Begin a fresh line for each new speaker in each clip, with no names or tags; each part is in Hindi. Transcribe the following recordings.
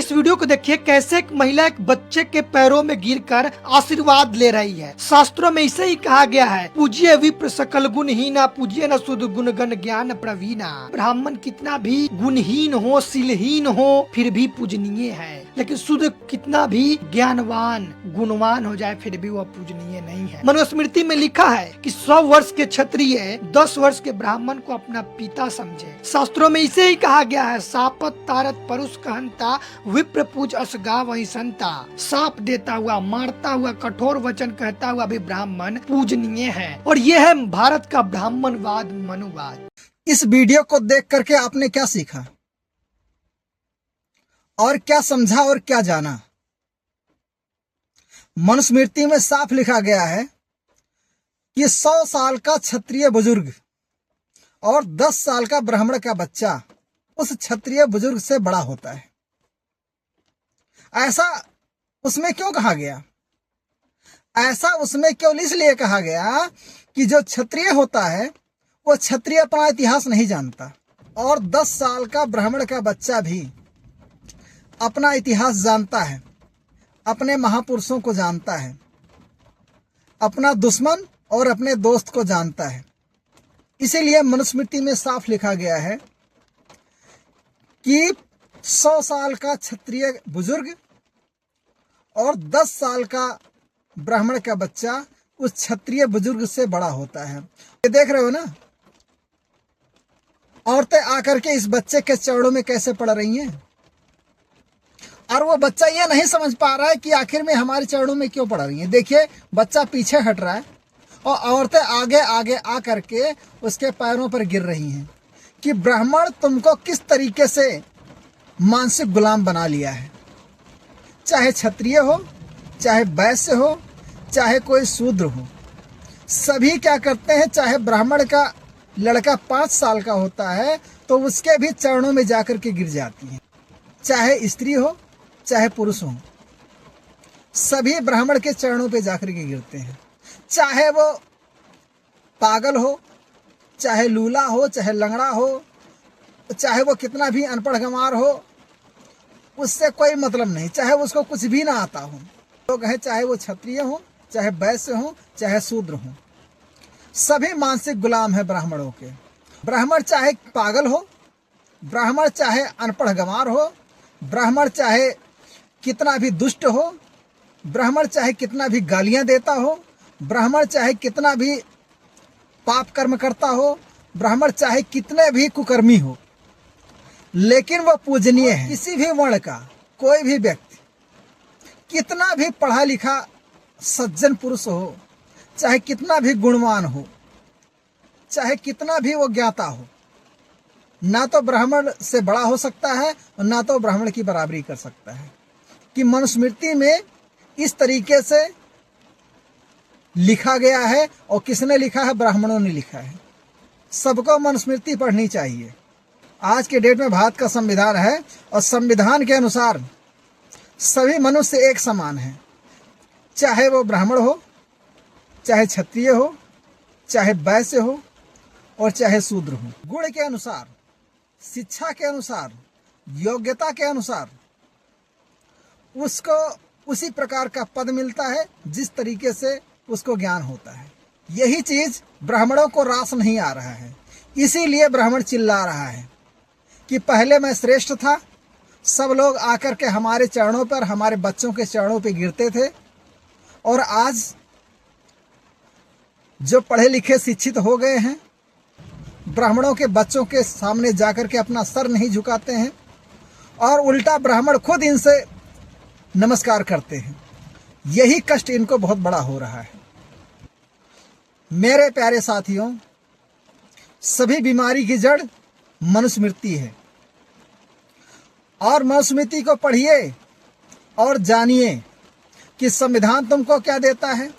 इस वीडियो को देखिए कैसे एक महिला एक बच्चे के पैरों में गिरकर आशीर्वाद ले रही है। शास्त्रों में इसे ही कहा गया है, पूज्य विप्र सकल गुणहीना, पूज्य न शुद्ध गुण गण ज्ञान प्रवीणा। ब्राह्मण कितना भी गुणहीन हो, शीलहीन हो, फिर भी पूजनीय है। लेकिन शुद्ध कितना भी ज्ञानवान गुणवान हो जाए, फिर भी वह पूजनीय नहीं है। मनुस्मृति में लिखा है कि 100 वर्ष के क्षत्रिय 10 वर्ष के ब्राह्मण को अपना पिता समझे। शास्त्रों में इसे ही कहा गया है, सापत तारत परुष कहंता, विप्र पूज असगा वही संता। साप देता हुआ, मारता हुआ, कठोर वचन कहता हुआ भी ब्राह्मण पूजनीय है। और यह है भारत का ब्राह्मणवाद, मनुवाद।
इस वीडियो को देख करके आपने क्या सीखा और क्या समझा और क्या जाना? मनुस्मृति में साफ लिखा गया है कि 100 साल का क्षत्रिय बुजुर्ग और 10 साल का ब्राह्मण का बच्चा उस क्षत्रिय बुजुर्ग से बड़ा होता है। ऐसा उसमें क्यों कहा गया? ऐसा उसमें केवल इसलिए कहा गया कि जो क्षत्रिय होता है वो क्षत्रिय अपना इतिहास नहीं जानता, और 10 साल का ब्राह्मण का बच्चा भी अपना इतिहास जानता है, अपने महापुरुषों को जानता है, अपना दुश्मन और अपने दोस्त को जानता है। इसीलिए मनुस्मृति में साफ लिखा गया है कि 100 साल का क्षत्रिय बुजुर्ग और 10 साल का ब्राह्मण का बच्चा उस क्षत्रिय बुजुर्ग से बड़ा होता है। ये देख रहे हो ना, औरतें आकर के इस बच्चे के चरणों में कैसे पड़ रही हैं, और वो बच्चा ये नहीं समझ पा रहा है कि आखिर में हमारे चरणों में क्यों पड़ रही हैं। देखिए, बच्चा पीछे हट रहा है और औरतें आगे आगे आकर के उसके पैरों पर गिर रही हैं कि ब्राह्मण तुमको किस तरीके से मानसिक गुलाम बना लिया है। चाहे क्षत्रिय हो, चाहे वैश्य हो, चाहे कोई शूद्र हो, सभी क्या करते हैं, चाहे ब्राह्मण का लड़का 5 साल का होता है तो उसके भी चरणों में जाकर के गिर जाती हैं। चाहे स्त्री हो, चाहे पुरुष हो, सभी ब्राह्मण के चरणों पे जाकर के गिरते हैं। चाहे वो पागल हो, चाहे लूला हो, चाहे लंगड़ा हो, चाहे वो कितना भी अनपढ़ गंवार हो, उससे कोई मतलब नहीं। चाहे उसको कुछ भी ना आता हो, लोग हैं, चाहे वो क्षत्रिय हो, चाहे वैश्य हो, चाहे शूद्र हो, सभी मानसिक गुलाम है ब्राह्मणों के। ब्राह्मण चाहे पागल हो, ब्राह्मण चाहे अनपढ़ गंवार हो, ब्राह्मण चाहे कितना भी दुष्ट हो, ब्राह्मण चाहे कितना भी गालियां देता हो, ब्राह्मण चाहे कितना भी पाप कर्म करता हो, ब्राह्मण चाहे कितने भी कुकर्मी हो, लेकिन वह पूजनीय है। किसी भी वर्ण का कोई भी व्यक्ति कितना भी पढ़ा लिखा सज्जन पुरुष हो, चाहे कितना भी गुणवान हो, चाहे कितना भी वो ज्ञाता हो, ना तो ब्राह्मण से बड़ा हो सकता है और ना तो ब्राह्मण की बराबरी कर सकता है। कि मनुस्मृति में इस तरीके से लिखा गया है, और किसने लिखा है? ब्राह्मणों ने लिखा है। सबको मनुस्मृति पढ़नी चाहिए। आज के डेट में भारत का संविधान है, और संविधान के अनुसार सभी मनुष्य एक समान हैं, चाहे वो ब्राह्मण हो, चाहे क्षत्रिय हो, चाहे वैश्य हो, और चाहे शूद्र हो। गुण के अनुसार, शिक्षा के अनुसार, योग्यता के अनुसार उसको उसी प्रकार का पद मिलता है जिस तरीके से उसको ज्ञान होता है। यही चीज ब्राह्मणों को रास नहीं आ रहा है, इसीलिए ब्राह्मण चिल्ला रहा है कि पहले मैं श्रेष्ठ था, सब लोग आकर के हमारे चरणों पर, हमारे बच्चों के चरणों पर गिरते थे, और आज जो पढ़े लिखे शिक्षित हो गए हैं, ब्राह्मणों के बच्चों के सामने जाकर के अपना सर नहीं झुकाते हैं, और उल्टा ब्राह्मण खुद इनसे नमस्कार करते हैं। यही कष्ट इनको बहुत बड़ा हो रहा है। मेरे प्यारे साथियों, सभी बीमारी की जड़ मनुस्मृति है, और मनुस्मृति को पढ़िए और जानिए कि संविधान तुमको क्या देता है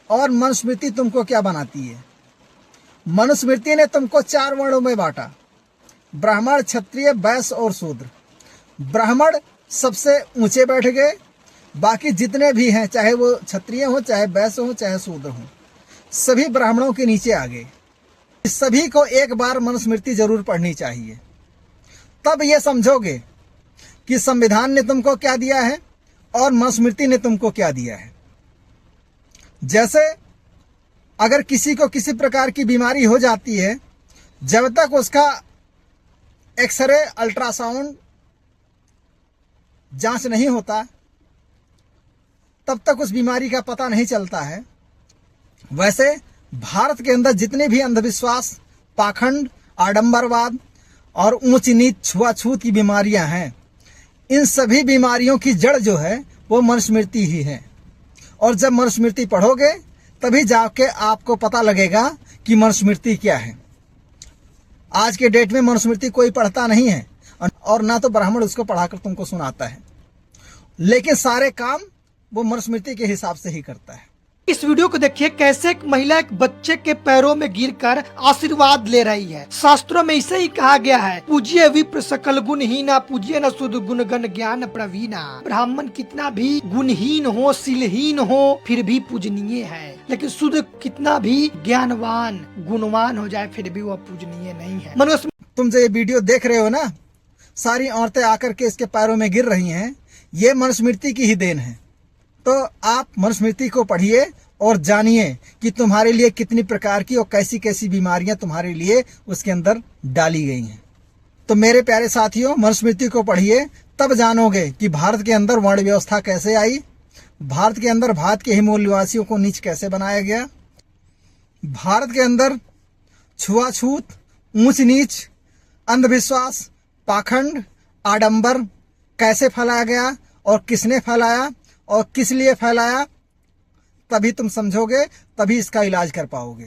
और मनुस्मृति तुमको क्या बनाती है। मनुस्मृति ने तुमको 4 वर्णों में बांटा, ब्राह्मण, क्षत्रिय, वैश्य और शूद्र। ब्राह्मण सबसे ऊंचे बैठ गए, बाकी जितने भी हैं, चाहे वो क्षत्रिय हो, चाहे वैश्य हो, चाहे शूद्र हो, सभी ब्राह्मणों के नीचे आ गए। सभी को एक बार मनुस्मृति जरूर पढ़नी चाहिए, तब ये समझोगे कि संविधान ने तुमको क्या दिया है और मनुस्मृति ने तुमको क्या दिया है। जैसे अगर किसी को किसी प्रकार की बीमारी हो जाती है, जब तक उसका एक्सरे अल्ट्रासाउंड जांच नहीं होता तब तक उस बीमारी का पता नहीं चलता है। वैसे भारत के अंदर जितने भी अंधविश्वास, पाखंड, आडंबरवाद और ऊंच नीच, छुआछूत की बीमारियां हैं, इन सभी बीमारियों की जड़ जो है वो मनुस्मृति ही है। और जब मनुस्मृति पढ़ोगे तभी जाके आपको पता लगेगा कि मनुस्मृति क्या है। आज के डेट में मनुस्मृति कोई पढ़ता नहीं है और ना तो ब्राह्मण उसको पढ़ाकर तुमको सुनाता है, लेकिन सारे काम वो मनुस्मृति के हिसाब से ही करता है।
इस वीडियो को देखिए कैसे एक महिला एक बच्चे के पैरों में गिरकर आशीर्वाद ले रही है। शास्त्रों में इसे ही कहा गया है, पूज्य विप्र सकल गुणहीना, पूज्य न शुद्ध गुणगण ज्ञान प्रवीणा। ब्राह्मण कितना भी गुणहीन हो, शीलहीन हो, फिर भी पूजनीय है, लेकिन शुद्ध कितना भी ज्ञानवान, गुणवान हो जाए फिर भी वह पूजनीय नहीं है। मनुष्य,
तुम जो ये वीडियो देख रहे हो ना, सारी औरतें आकर के इसके पैरों में गिर रही हैं, ये मनुस्मृति की ही देन है। तो आप मनुस्मृति को पढ़िए और जानिए कि तुम्हारे लिए कितनी प्रकार की और कैसी कैसी बीमारियां तुम्हारे लिए उसके अंदर डाली गई हैं। तो मेरे प्यारे साथियों, मनुस्मृति को पढ़िए, तब जानोगे कि भारत के अंदर वर्ण व्यवस्था कैसे आई, भारत के अंदर भारत के ही मूल निवासियों को नीच कैसे बनाया गया, भारत के अंदर छुआछूत, ऊंच नीच, अंधविश्वास, पाखंड, आडंबर कैसे फैलाया गया और किसने फैलाया और किस लिए फैलाया। तभी तुम समझोगे, तभी इसका इलाज कर पाओगे।